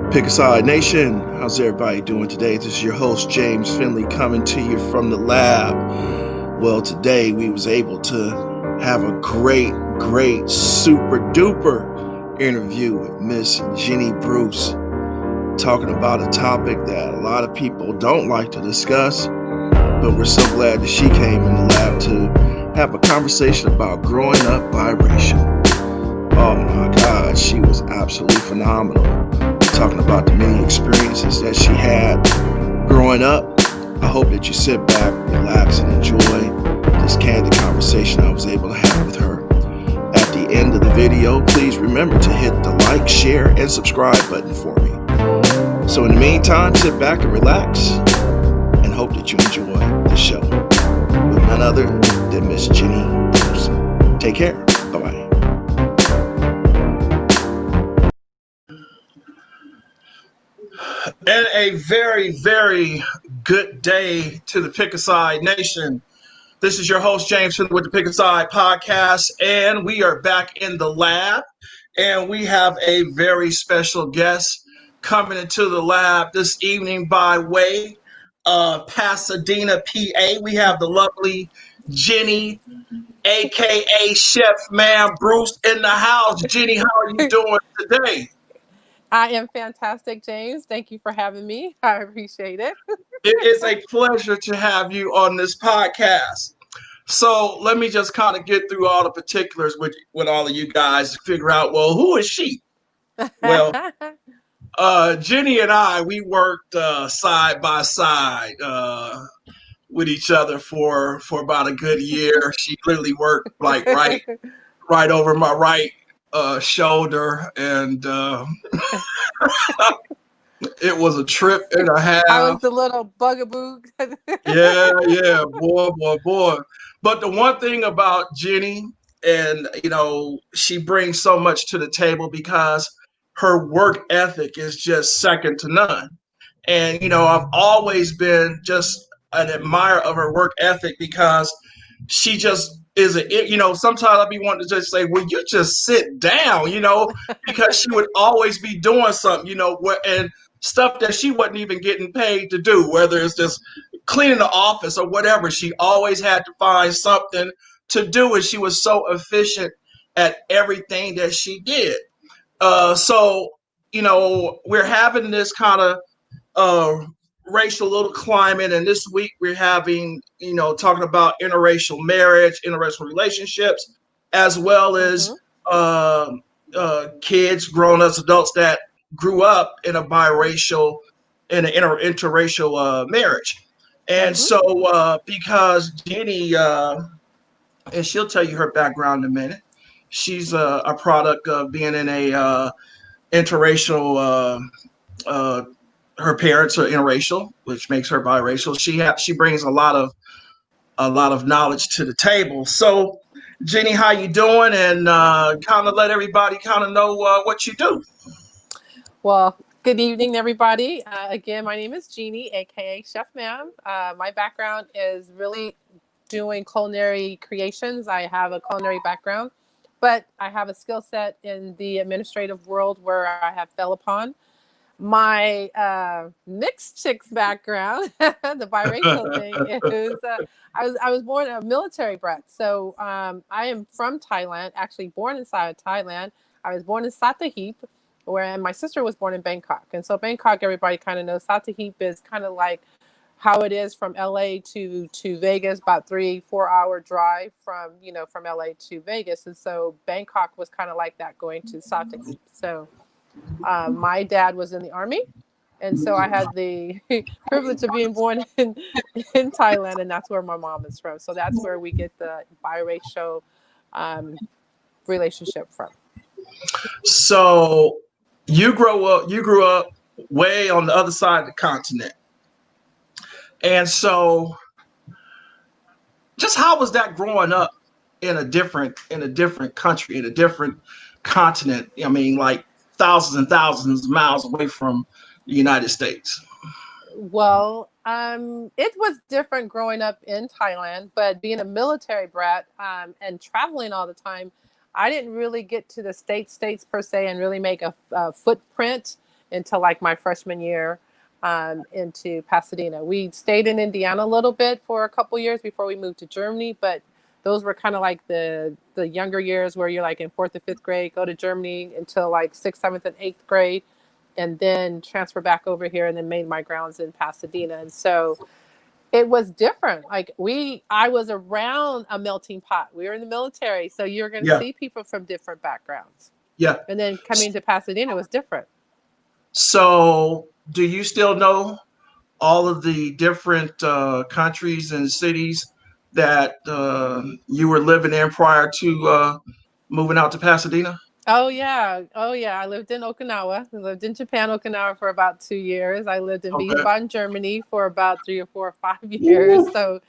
Pickaside Nation, how's everybody doing today? This is your host James Finley coming to you from the lab. Well, today we was able to have a great, super duper interview with Miss Jeannie Bruce, talking about a topic that a lot of people don't like to discuss, but we're so glad that she came in the lab to have a conversation about growing up biracial. Oh my God, she was absolutely phenomenal. Talking about the many experiences that she had growing up. I hope that you sit back, relax, and enjoy this candid conversation I was able to have with her. At the end of the video, please remember to hit the like, share, and subscribe button for me. So in the meantime, sit back and relax, and hope that you enjoy the show with none other than Miss Jeannie Bruce. Take care. Bye-bye. And a very good day to the Pickaside Nation. This is your host, James Finley, with the Pickaside Podcast, and we are back in the lab, and we have a very special guest coming into the lab this evening by way of Pasadena, PA. We have the lovely Jeannie, a.k.a. Chef Ma'am Bruce, in the house. Jeannie, how are you doing today? I am fantastic, James. Thank you for having me. I appreciate it. It is a pleasure to have you on this podcast. So let me just kind of get through all the particulars with all of you guys to figure out, well, who is she? Well, Jenny and I, we worked side by side with each other for about a good year. She literally worked like right over my right shoulder, and it was a trip and a I was half. the little bugaboo. Yeah, boy. But the one thing about Jenny, and she brings so much to the table because her work ethic is just second to none. And I've always been just an admirer of her work ethic because she just is sometimes I'd be wanting to just say, well, you just sit down, because she would always be doing something, and stuff that she wasn't even getting paid to do, whether it's just cleaning the office or whatever. She always had to find something to do, and she was so efficient at everything that she did. So, we're having this kind of uh, racial little climate, and this week we're having, talking about interracial marriage, interracial relationships, as well as hmm uh, kids, grown ups, adults that grew up in a biracial, in an interracial marriage. And hmm so, because Jeannie, and she'll tell you her background in a minute, she's a product of being in a interracial. Uh, Her parents are interracial, which makes her biracial. She brings a lot of knowledge to the table. So, Jenny, how you doing? And kind of let everybody kind of know what you do. Well, good evening, everybody. Again, my name is Jeannie, aka Chef Ma'am. My background is really doing culinary creations. I have a culinary background, but I have a skill set in the administrative world where I have fell upon. My mixed chicks background, the biracial thing, is I was born a military brat. So I am from Thailand, actually born inside of Thailand. I was born in Sattahip, where my sister was born in Bangkok. And so Bangkok, everybody kind of knows. Sattahip is kind of like how it is from LA to Vegas, about 3-4 hour drive from LA to Vegas. And so Bangkok was kind of like that going to Sattahip. So my dad was in the army, and so I had the privilege of being born in Thailand, and that's where my mom is from. So that's where we get the biracial um, relationship from. So, you grew up way on the other side of the continent, and so just how was that growing up in a different country, in a different continent? I mean, like thousands and thousands of miles away from the United States. Well, it was different growing up in Thailand, but being a military brat and traveling all the time, I didn't really get to the states per se and really make a footprint until like my freshman year into Pasadena. We stayed in Indiana a little bit for a couple years before we moved to Germany, but those were kind of like the younger years where you're like in fourth or fifth grade, go to Germany until like sixth, seventh, and eighth grade, and then transfer back over here and then made my grounds in Pasadena. And so it was different. Like I was around a melting pot. We were in the military, so you're going to Yeah. see people from different backgrounds. Yeah. And then coming to Pasadena was different. So, do you still know all of the different countries and cities that you were living in prior to moving out to Pasadena? Oh yeah. Oh yeah. I lived in Okinawa. I lived in Japan, Okinawa for about 2 years. I lived in Okay. Wiesbaden, Germany for about 3 or 4 or 5 years. Woo, So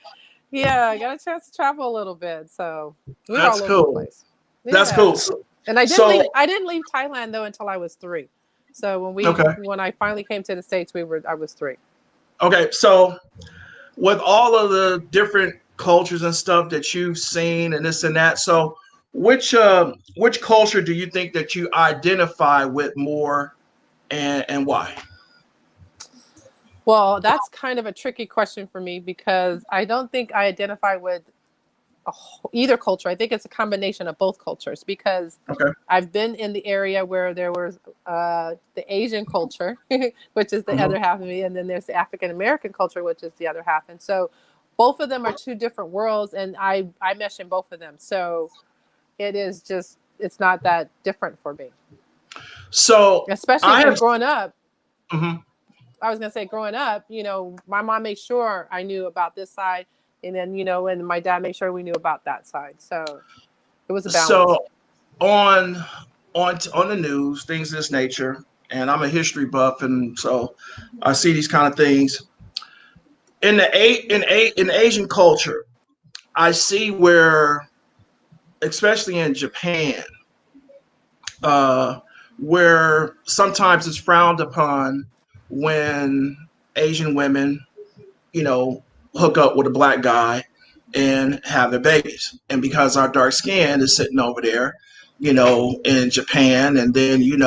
yeah, I got a chance to travel a little bit. So we were that's all over the cool. place. That's cool. Yeah. So, And so I didn't leave Thailand though until I was 3. So okay. when I finally came to the States, I was 3. Okay. So, with all of the different cultures and stuff that you've seen and this and that, so which culture do you think that you identify with more, and why? Well, that's kind of a tricky question for me because I don't think I identify with either culture. I think it's a combination of both cultures because Okay. I've been in the area where there was the Asian culture, which is the Hmm. other half of me, and then there's the African American culture, which is the other half. And so both of them are two different worlds, and I mesh in both of them. So it's not that different for me, So especially I from have. growing up. Mhm. I was gonna say, growing up, my mom made sure I knew about this side, and then and my dad made sure we knew about that side. So it was a balance. So on on the news, things of this nature, and I'm a history buff, and so I see these kind of things in in Asian culture. I see where, especially in Japan, uh, where sometimes it's frowned upon when Asian women, you know, hook up with a black guy and have their babies. And because our dark skin is sitting over there, in Japan, and then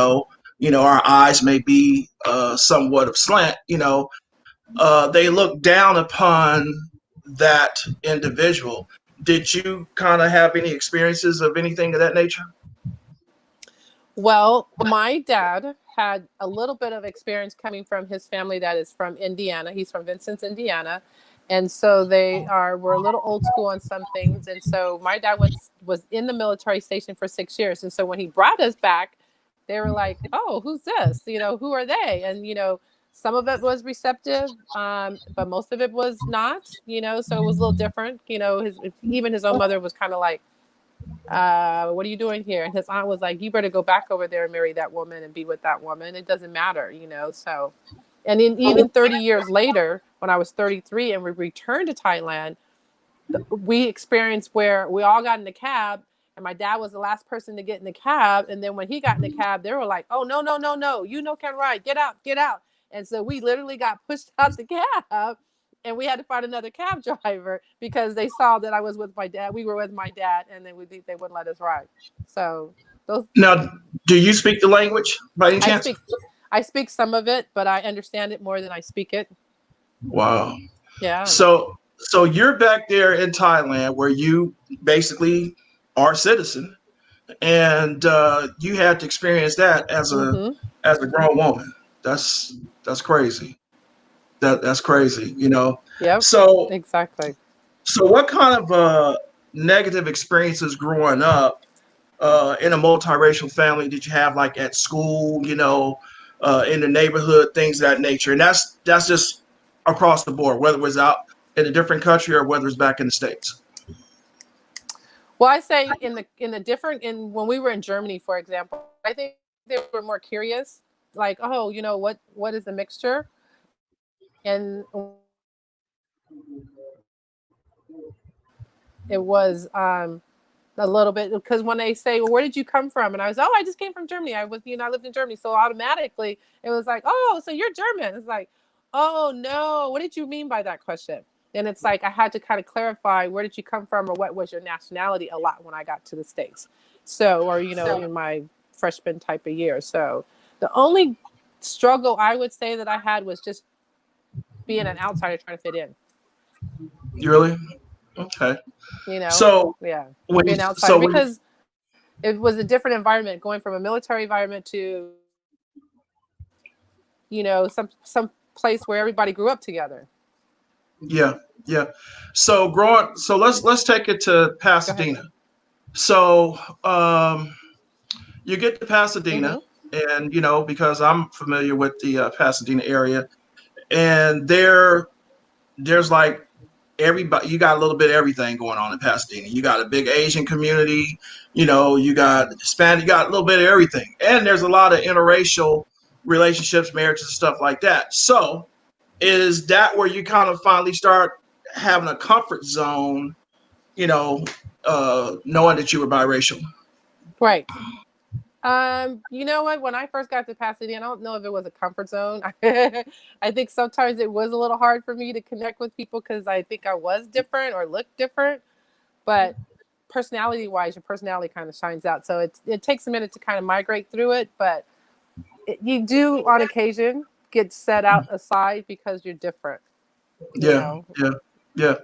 our eyes may be somewhat of slant, they look down upon that individual. Did you kind of have any experiences of anything of that nature? Well, my dad had a little bit of experience coming from his family that is from Indiana. He's from Vincent, Indiana. And so were a little old school on some things. And so my dad was in the military station for 6 years. And so when he brought us back, they were like, "Oh, who's this? Who are they?" And some of it was receptive, but most of it was not. So it was a little different. Even his own mother was kind of like, what are you doing here? And his aunt was like, you better go back over there and marry that woman and be with that woman. It doesn't matter. So, and then even 30 years later, when I was 33 and we returned to Thailand, we experienced where we all got in the cab and my dad was the last person to get in the cab. And then when he got in the cab, they were like, oh, no, no, no, no. Can ride. Get out, get out. And so we literally got pushed out the cab and we had to find another cab driver because they saw that I was with my dad. We were with my dad and then they wouldn't let us ride. So those, Now, do you speak the language by any I chance? speak, I speak some of it, but I understand it more than I speak it. Wow. Yeah. So you're back there in Thailand where you basically are a citizen, and you had to experience that Mm-hmm. as a grown woman. That's crazy. That's crazy. Yep. So Exactly. so what kind of negative experiences growing up in a multiracial family did you have, like at school? In the neighborhood, things of that nature, and that's just across the board, whether it was out in a different country or whether it's back in the states. Well, I say in when we were in Germany, for example, I think they were more curious, like, oh, what is the mixture, and it was a little bit because when they say, well, where did you come from? And I was, oh, I just came from Germany. I lived in Germany, so automatically it was like, oh, so you're German. It's like, oh no, what did you mean by that question? And it's like I had to kind of clarify where did you come from or what was your nationality a lot when I got to the States. So, or in my freshman type of year. So the only struggle I would say that I had was just being an outsider trying to fit in. You really? Okay. You know, So yeah, when you being an outsider so when you because it was a different environment going from a military environment to some place where everybody grew up together. yeah, yeah. So growing so let's take it to Go ahead. Pasadena. So you get to Mm-hmm. Pasadena, and because I'm familiar with the Pasadena area, and there's like everybody, you got a little bit of everything going on in Pasadena. You got a big Asian community, you got Hispanic, you got a little bit of everything, and there's a lot of interracial relationships, marriages, and stuff like that. So is that where you kind of finally start having a comfort zone, you know, knowing that you were biracial? Right. You know what? When I first got to Pasadena, I don't know if it was a comfort zone. I think sometimes it was a little hard for me to connect with people because I think I was different or looked different. But personality wise, your personality kind of shines out. So it takes a minute to kind of migrate through it, but you do on occasion get set out aside because you're different, you Yeah, know. yeah, yeah.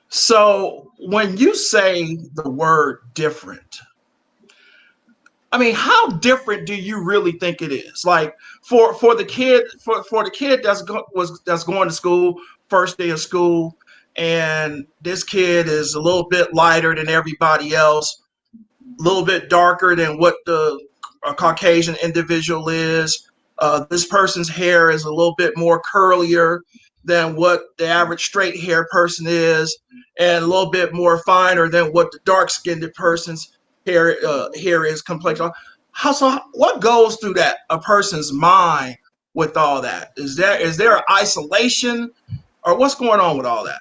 So when you say the word different, I mean, how different do you really think it is? Like for the kid for the kid that's going to school, first day of school, and this kid is a little bit lighter than everybody else, a little bit darker than what the Caucasian individual is. This person's hair is a little bit more curlier than what the average straight hair person is, and a little bit more finer than what the dark skinned person's hair is complexion. What goes through that a person's mind with all that? Is there an isolation, or what's going on with all that?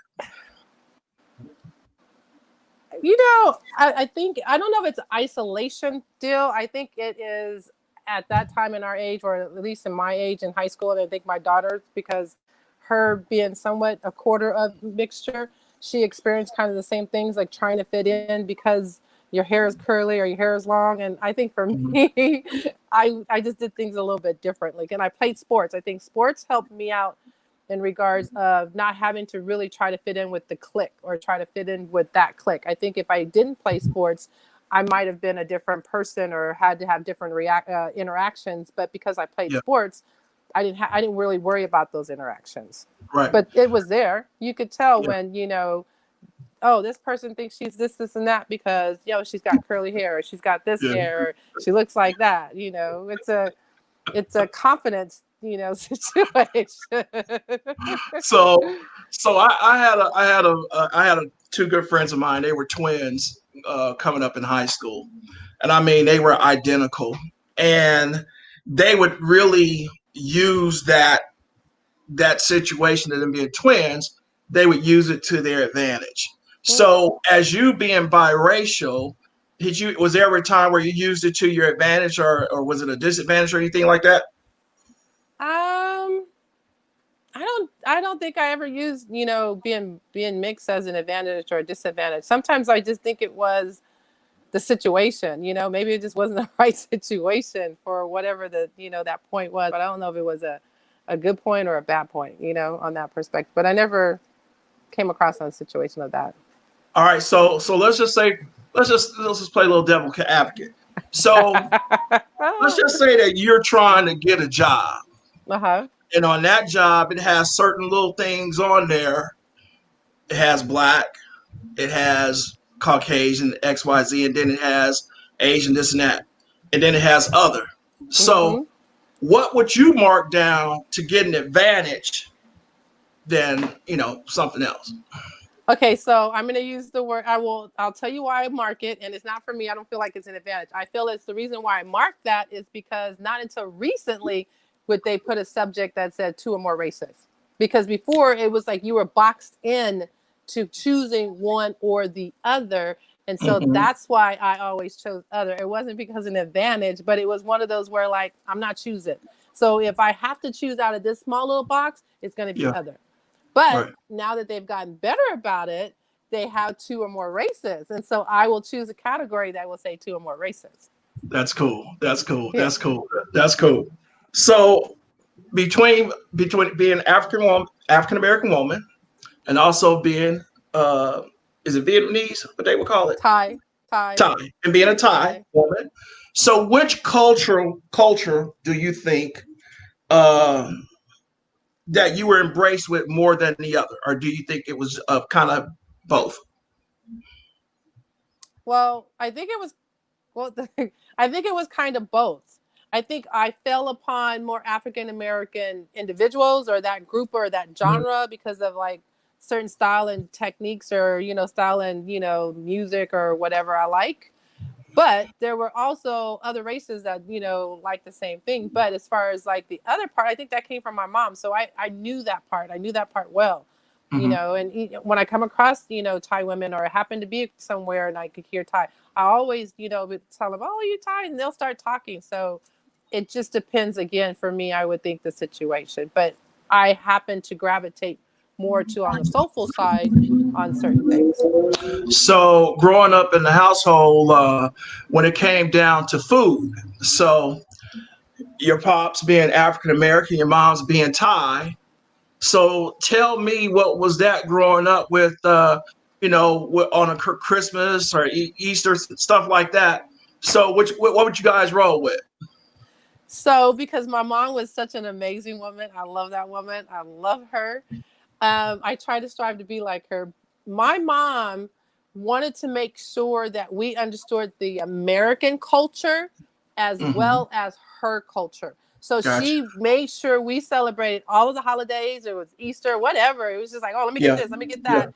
I think I don't know if it's isolation deal. I think it is at that time in our age, or at least in my age in high school, and I think my daughter, because her being somewhat a quarter of mixture, she experienced kind of the same things, like trying to fit in because your hair is curly or your hair is long. And I think for Mhm. me, I just did things a little bit differently. And I played sports. I think sports helped me out in regards of not having to really try to fit in with the clique or try to fit in with that clique. I think if I didn't play sports, I might have been a different person or had to have different interactions. But because I played Yeah, sports, I didn't really worry about those interactions. right. But it was there. You could tell Yeah, when oh, this person thinks she's this, and that because she's got curly hair or she's got this yeah. hair or she looks like that. It's a confidence situation. So, so I had a two good friends of mine. They were twins coming up in high school, and I mean they were identical, and they would really use that situation of them being twins. They would use it to their advantage. So, as you being biracial, was there ever a time where you used it to your advantage, or was it a disadvantage or anything like that? um I don't think I ever used, being mixed as an advantage or a disadvantage. Sometimes I just think it was the situation, maybe it just wasn't the right situation for whatever that point was. But I don't know if it was a good point or a bad point, on that perspective. But I never came across a situation of that. All right, so let's just play a little devil advocate. So let's just say that you're trying to get a job, Uh-huh. and on that job, it has certain little things on there. It has black, it has Caucasian, XYZ, and then it has Asian, this and that, and then it has other. So Mm-hmm. what would you mark down to get an advantage than something else? Okay, so I'm going to use the word. I'll tell you why I mark it, and it's not for me. I don't feel like it's an advantage. I feel it's the reason why I mark that is because not until recently would they put a subject that said two or more races. Because before it was like you were boxed in to choosing one or the other. And so Mm-hmm. that's why I always chose other. It wasn't because of an advantage, but it was one of those where like I'm not choosing. So if I have to choose out of this small little box, it's going to be Yeah, other. But right. now that they've gotten better about it, they have two or more races. And so I will choose a category that will say two or more races. That's cool. That's cool. Yeah. That's cool. That's cool. So between being African American woman and also being uh is it Vietnamese what they would call it Thai, Thai, Thai and being a Thai Thai. woman. So which culture do you think um that you were embraced with more than the other, or do you think it was kind of both? Well, I think it was well. I think it was kind of both. I think I fell upon more African American individuals or that group or that Mhm. genre because of like certain style and techniques or style and music or whatever I like. But there were also other races that like the same thing. But as far as like the other part, I think that came from my mom, so I knew that part. I knew that part well. Mhm. And when I come across Thai women or I happen to be somewhere and I could hear Thai, I always would tell them, oh, you Thai, and they'll start talking. So it just depends, again, for me, I would think, the situation. But I happen to gravitate more to on the soulful side on certain things. So growing up in the household, when it came down to food, so your pops being African American, your mom's being Thai. So tell me, what was that growing up with, on a Christmas or Easter stuff like that? So what would you guys roll with? So, because my mom was such an amazing woman, I love that woman. I love her. I try to strive to be like her. My mom wanted to make sure that we understood the American culture as Hmm. well as her culture. So Gotcha. she made sure we celebrated all of the holidays. It was Easter, whatever. It was just like, oh, let me get Yeah. this, let me get Yeah. that.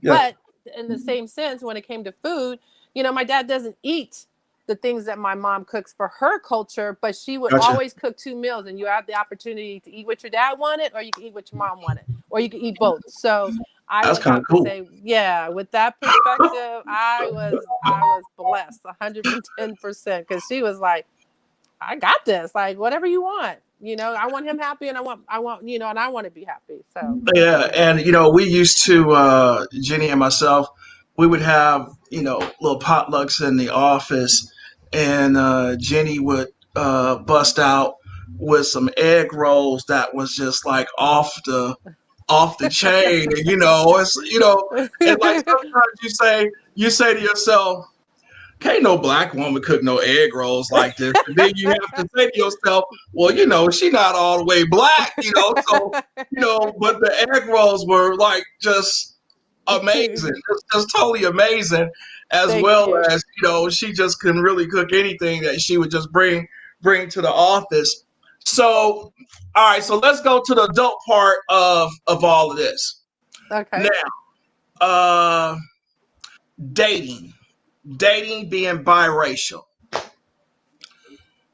Yeah. But in the same sense, when it came to food, my dad doesn't eat the things that my mom cooks for her culture, but she would Gotcha. always cook two meals, and you have the opportunity to eat what your dad wanted, or you can eat what your mom wanted, or you can eat both. So I That's would kind of have to cool. say, yeah, with that perspective, I was blessed 110% because she was like, I got this, like whatever you want. I want him happy, and I want, and I want to be happy. So Yeah, and we used to Jenny and myself, we would have little potlucks in the office, and Jenny would bust out with some egg rolls that was just like off the chain, and it's and like sometimes you say to yourself, can't no black woman cook no egg rolls like this. And then you have to say to yourself, well, she not all the way black, so, but the egg rolls were like just amazing, just totally amazing, as Thank well you. as, she just can really cook anything that she would just bring to the office. So, all right, so let's go to the adult part of all of this. Okay. Now, uh, dating, dating being biracial.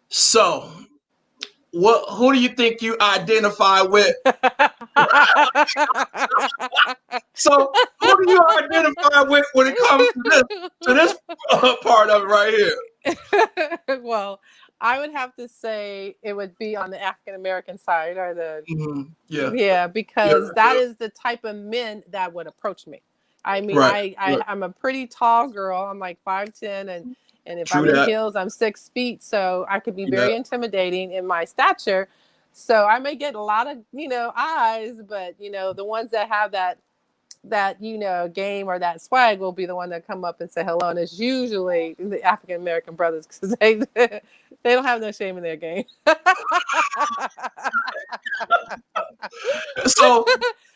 So, who do you think you identify with? So, who do you identify with when it comes to this part of it right here? Well, I would have to say it would be on the African American side, or the Yeah, yeah, yeah, because that yeah. is the type of men that would approach me. I mean, Right, I right. I'm a pretty tall girl. I'm like 5'10", and if True I'm in that. heels, I'm 6 feet. So I could be Yeah. very intimidating in my stature. So I may get a lot of eyes, but the ones that have that game or that swag will be the one that come up and say hello, and it's usually the African American brothers because they don't have no shame in their game. So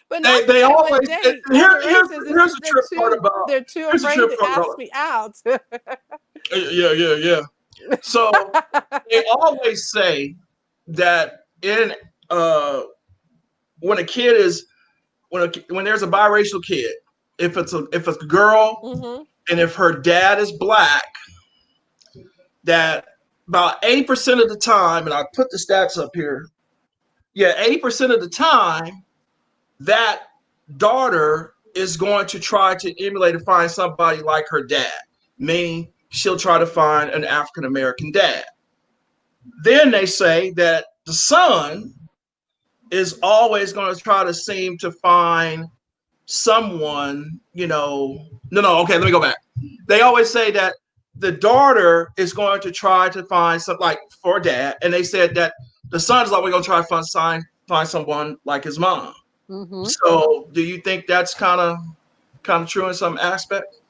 But not they that they I wouldn't always date here other here's races. It's here's just the trip part about they're too here's the afraid trip to part ask about me out. yeah, yeah, yeah. So they always say that in uh when a kid is when there's a biracial kid, if it's a girl Hmm. and if her dad is black, that about 80% of the time, and I put the stats up here. Yeah, 80% of the time, that daughter is going to try to emulate and find somebody like her dad, meaning she'll try to find an African American dad. Then they say that the son is always going to try to seem to find someone, no, no, okay, let me go back. They always say that the daughter is going to try to find something like for dad, and they said that the son's always gonna try to find someone like his mom. Mm-hmm. So, do you think that's kind of true in some aspect?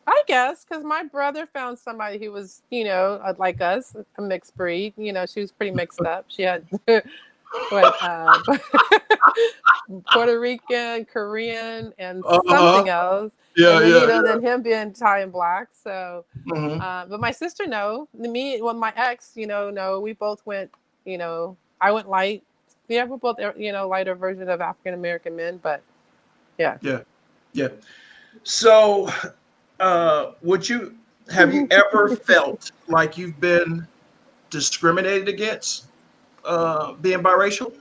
I guess because my brother found somebody who was, like us, a mixed breed. She was pretty mixed up. She had what Puerto Rican, Korean, and Uh huh. something else. Yeah, And then yeah, then him being Thai and black. So, yeah. but my sister, no. Me, well, my ex, no. We both went. I went light. Yeah, we're both lighter version of African American men, but yeah. Yeah, yeah. So, would you have you ever felt like you've been discriminated against being biracial?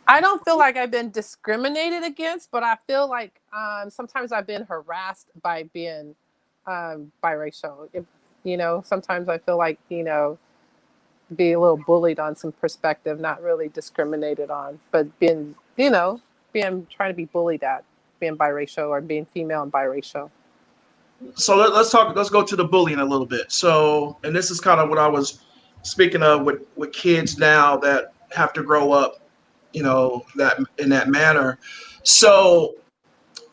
I don't feel like I've been discriminated against, but I feel like sometimes I've been harassed by being biracial. If sometimes I feel like be a little bullied on some perspective, not really discriminated on, but being trying to be bullied at being biracial or being female and biracial. So let's talk. Let's go to the bullying a little bit. So, and this is kind of what I was speaking of with kids now that have to grow up, that in that manner. So,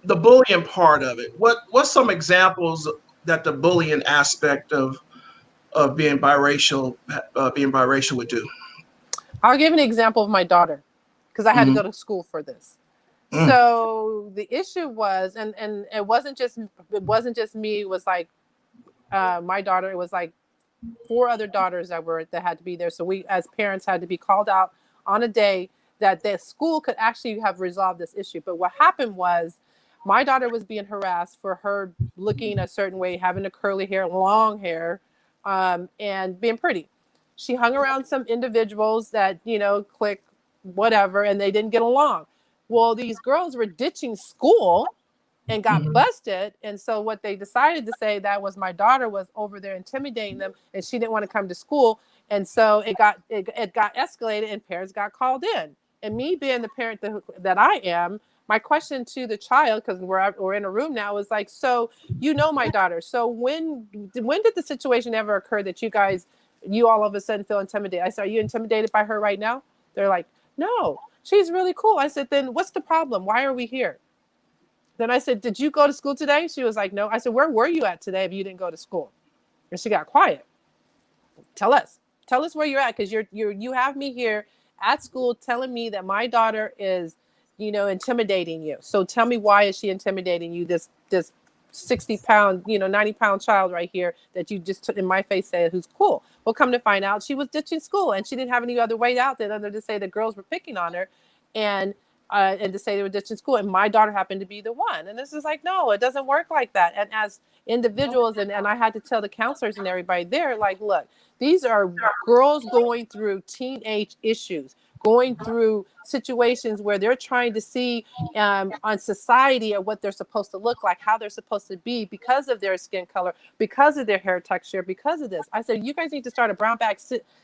the bullying part of it. What's some examples that the bullying aspect of being biracial would do? I'll give an example of my daughter because I had to Mm-hmm. go to school for this. Mm, So the issue was, and it wasn't just me. It was like my daughter. It was like four other daughters that had to be there. So we, as parents, had to be called out on a day that the school could actually have resolved this issue. But what happened was, my daughter was being harassed for her looking a certain way, having a curly hair, long hair, and being pretty. She hung around some individuals that click whatever, and they didn't get along. Well, these girls were ditching school and got mhm. busted. And so what they decided to say, that was my daughter was over there intimidating them, and she didn't want to come to school. And so it got escalated, and parents got called in. And me being the parent that I am, my question to the child, because we're in a room now, is like, so my daughter. So when did the situation ever occur that you all of a sudden feel intimidated? I said, are you intimidated by her right now? They're like, no, she's really cool. I said, then what's the problem? Why are we here? Then I said, did you go to school today? She was like, no. I said, where were you at today if you didn't go to school? And she got quiet. Tell us. Tell us where you're at, because you have me here at school telling me that my daughter is, intimidating you. So tell me, why is she intimidating you? This 60-pound, 90-pound child right here that you just took in my face said who's cool. Well, come to find out, she was ditching school, and she didn't have any other way out there other to say the girls were picking on her, and to say they were ditching school, and my daughter happened to be the one. And this is like, no, it doesn't work like that. And as individuals, and I had to tell the counselors and everybody there, like, look, these are girls going through teenage issues, going through situations where they're trying to see on society of what they're supposed to look like, how they're supposed to be because of their skin color, because of their hair texture, because of this. I said, you guys need to start a brown bag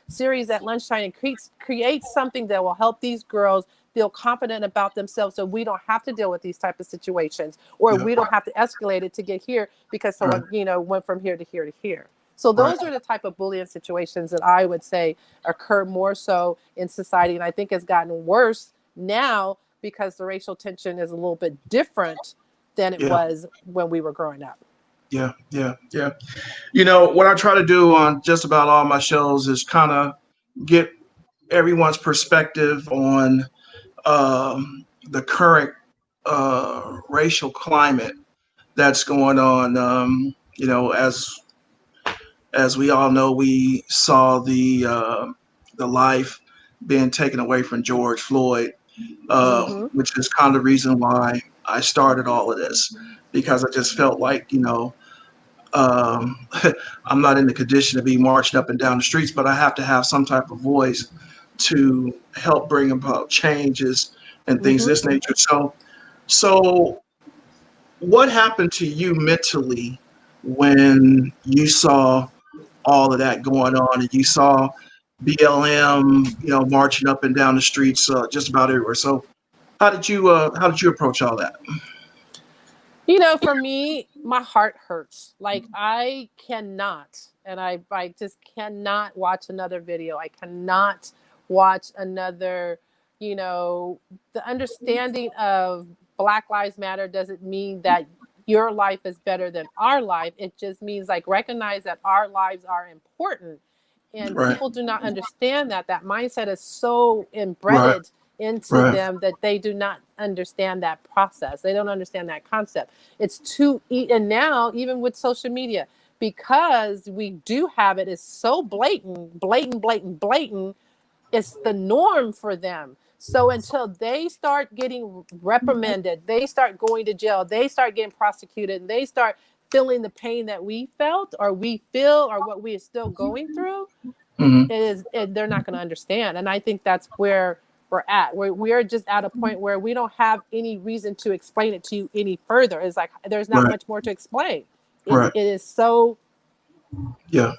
series at lunchtime and create something that will help these girls feel confident about themselves, so we don't have to deal with these type of situations, or Yeah, we don't have to escalate it to get here because right, someone went from here to here to here. So right. those are the type of bullying situations that I would say occur more so in society, and I think it's gotten worse now because the racial tension is a little bit different than it Yeah, was when we were growing up. yeah, yeah, yeah. What I try to do on just about all my shows is kind of get everyone's perspective on the current racial climate that's going on. As we all know, we saw the life being taken away from George Floyd, Mm-hmm. which is kind of the reason why I started all of this, because I just felt like um, I'm not in the condition to be marching up and down the streets, but I have to have some type of voice to help bring about changes and things of Mm-hmm. this nature. So what happened to you mentally when you saw all of that going on and you saw BLM, marching up and down the streets just about everywhere? So how did you approach all that? For me, my heart hurts. Like I cannot, and I just cannot watch another video. I cannot watch another, you know, the understanding of Black Lives Matter doesn't mean that your life is better than our life. It just means like recognize that our lives are important. And Right. people do not understand that. That mindset is so Right. embedded into Right. them that they do not understand that process. They don't understand that concept. It's too, and now even with social media, because we do have it, it's so blatant, it's the norm for them. So until they start getting reprimanded, they start going to jail, they start getting prosecuted, and they start feeling the pain that we felt or we feel or what we are still going through, Hmm. they're not going to understand. And I think that's where we're at. We're just at a point where we don't have any reason to explain it to you any further. It's like there's not Right. much more to explain. Right. It is so Yeah.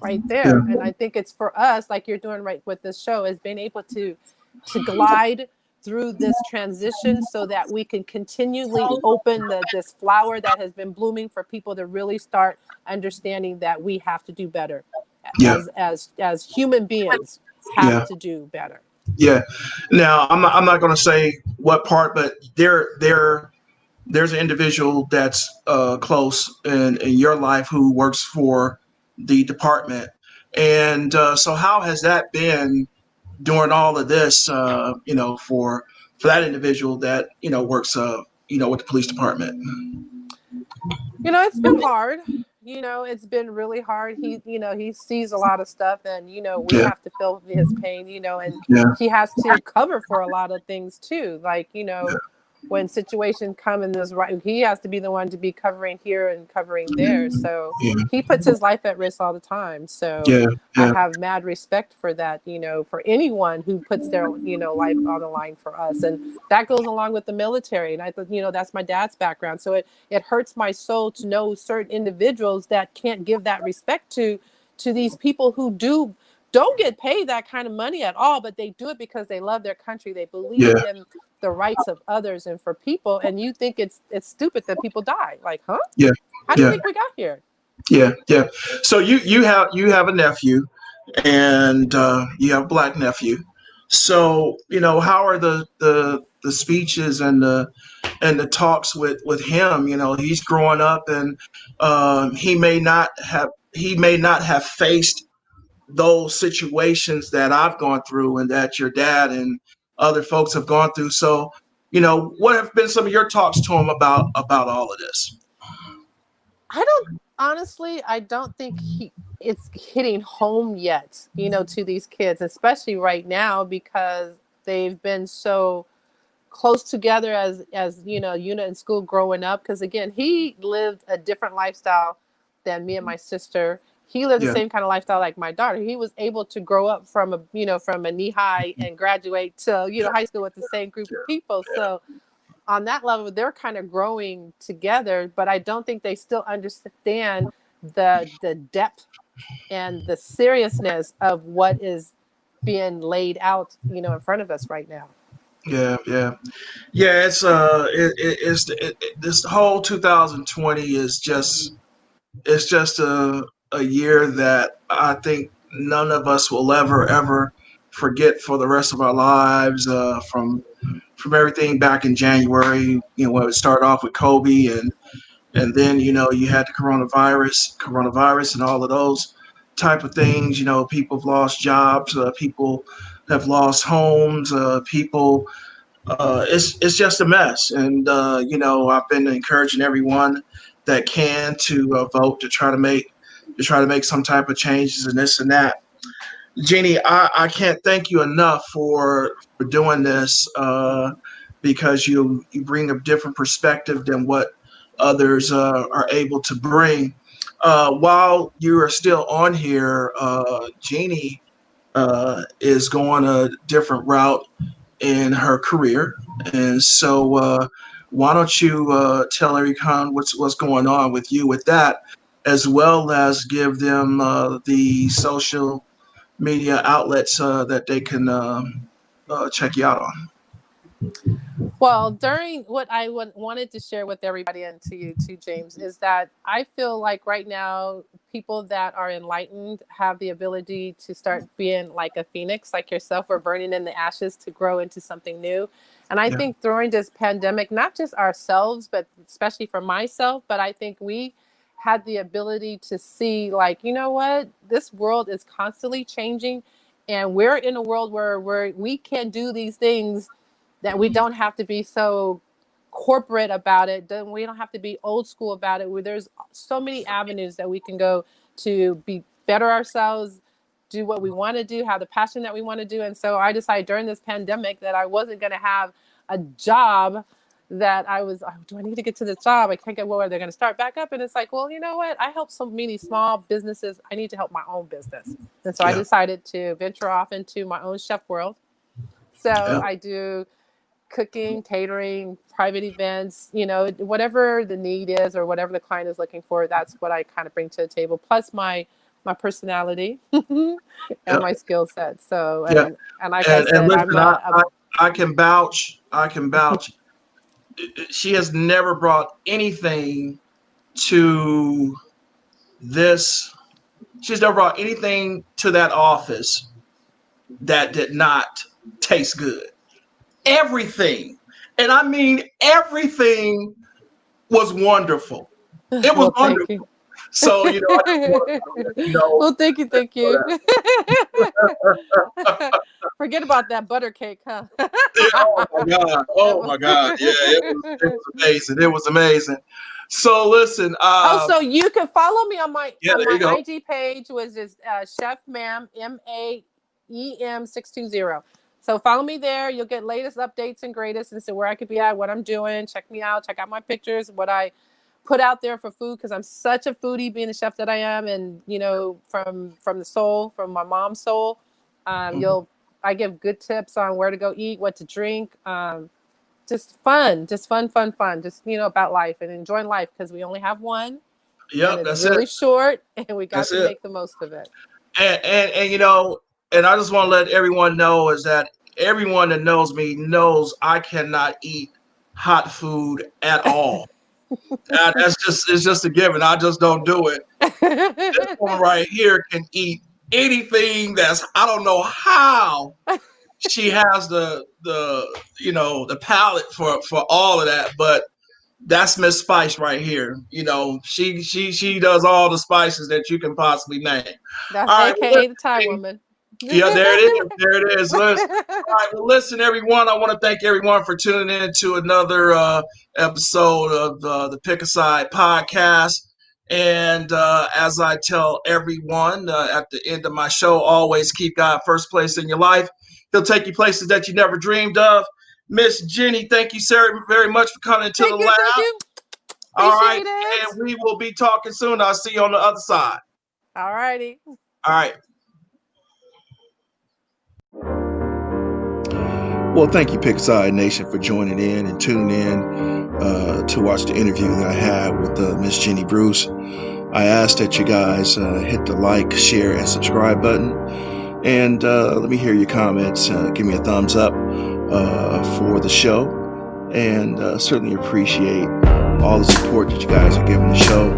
right Yeah. there. And I think it's for us, like you're doing right with this show, is being able to glide through this transition so that we can continually open this flower that has been blooming for people to really start understanding that we have to do better Yeah. as human beings have Yeah. to do better. Yeah. Now, I'm not going to say what part, but there's an individual that's close in your life who works for the department, and so how has that been during all of this? For that individual that works with the police department. It's been hard. It's been really hard. He sees a lot of stuff, and we Yeah. have to feel his pain, and Yeah. he has to cover for a lot of things too. Like, Yeah. when situations come in this, right, he has to be the one to be covering here and covering there. So Yeah. he puts his life at risk all the time. So Yeah. I Yeah. have mad respect for that, for anyone who puts their, life on the line for us. And that goes along with the military. And I thought, that's my dad's background. So it hurts my soul to know certain individuals that can't give that respect to these people who don't get paid that kind of money at all, but they do it because they love their country. They believe Yeah. in the rights of others and for people. And you think it's stupid that people die. Like, huh? Yeah. How do you Yeah. think we got here? Yeah. Yeah. So you have a nephew, and you have a black nephew. So how are the speeches and the talks with him? He's growing up, and he may not have faced those situations that I've gone through and that your dad and other folks have gone through. So, what have been some of your talks to him about all of this? I don't think it's hitting home yet, to these kids, especially right now because they've been so close together as unit in school growing up. Because again, he lived a different lifestyle than me and my sister. He lived the Yeah, same kind of lifestyle like my daughter. He was able to grow up from a knee high and graduate to high school with the same group of people. So on that level, they're kind of growing together. But I don't think they still understand the depth and the seriousness of what is being laid out in front of us right now. yeah, yeah, yeah. This whole 2020 is just a year that I think none of us will ever forget for the rest of our lives. From everything back in January, when it started off with Kobe, and then you had the coronavirus and all of those type of things. People have lost jobs, people have lost homes, people, it's just a mess. And I've been encouraging everyone that can to vote to try to make some type of changes and this and that. Jeannie, I can't thank you enough for doing this, because you bring a different perspective than what others are able to bring. While you are still on here, Jeannie is going a different route in her career, and so why don't you tell everyone what's going on with you with that, as well as give them the social media outlets that they can check you out on. Well, during what I wanted to share with everybody and to you too, James, is that I feel like right now people that are enlightened have the ability to start being like a phoenix, like yourself, or burning in the ashes to grow into something new. And I Yeah. think during this pandemic, not just ourselves, but especially for myself, but I think we had the ability to see, like, you know what, this world is constantly changing, and we're in a world where we can do these things that we don't have to be so corporate about it. We don't have to be old school about it. Where there's so many avenues that we can go to be better ourselves, do what we want to do, have the passion that we want to do. And so I decided during this pandemic that I wasn't going to have a job that I was, oh, do I need to get to this job? I can't get where they're going to start back up. And it's like, well, you know what? I help so many small businesses. I need to help my own business. And so I Yeah. decided to venture off into my own chef world. So Yeah. I do cooking, catering, private events, whatever the need is or whatever the client is looking for, that's what I kind of bring to the table. Plus my personality and Yeah. my skill set. So Yeah. and like I And said, I'm listen, I can vouch. I can vouch. She has never brought anything to this. She's never brought anything to that office that did not taste good. Everything, and I mean everything, was wonderful. It was well, thank you. wonderful. So I just want to let you know. Well, thank you, thank you. That. Forget about that butter cake, huh? Yeah, oh my God. Oh my God. Yeah, it was amazing. It was amazing. So listen, Oh, so you can follow me on my yeah, there you go. IG page, which is Chef Ma'am MAEM620. So follow me there. You'll get latest updates and greatest, and so where I could be at, what I'm doing. Check me out. Check out my pictures, what I put out there for food, because I'm such a foodie, being the chef that I am, and from the soul, from my mom's soul. Mhm. I give good tips on where to go eat, what to drink. Just fun, just fun, just about life and enjoying life, because we only have one, and Yep, it's that's it. really short, and we got That's to it. make the most of it. And and I just want to let everyone know is that everyone that knows me knows I cannot eat hot food at all. It's just a given. I just don't do it. This woman right here can eat anything that's, I don't know how she has the palate for all of that, but that's Miss Spice right here. She does all the spices that you can possibly name. That's All right, well, AKA the Thai listen, woman. yeah, there it is. There it is. Listen. All right, well, listen, everyone. I want to thank everyone for tuning in to another episode of the Pickaside podcast. And as I tell everyone at the end of my show, always keep God first place in your life. He'll take you places that you never dreamed of. Miss Jeannie, thank you, sir, very much for coming into the Thank you, thank lab. you. All right, Appreciate it. and we will be talking soon. I'll see you on the other side. All righty. All right. Well, thank you, Pickaside Nation, for joining in and tuning in to watch the interview that I had with Miss Jeannie Bruce. I ask that you guys hit the like, share, and subscribe button. And let me hear your comments. Give me a thumbs up for the show. And certainly appreciate all the support that you guys are giving the show.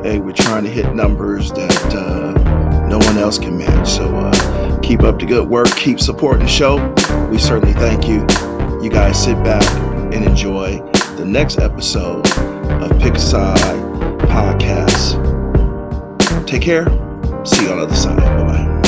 Hey, we're trying to hit numbers that no one else can match. So keep up the good work. Keep supporting the show. We certainly thank you. You guys sit back and enjoy the next episode of Pickaside Podcast. Take care. See you on the other side. Bye-bye.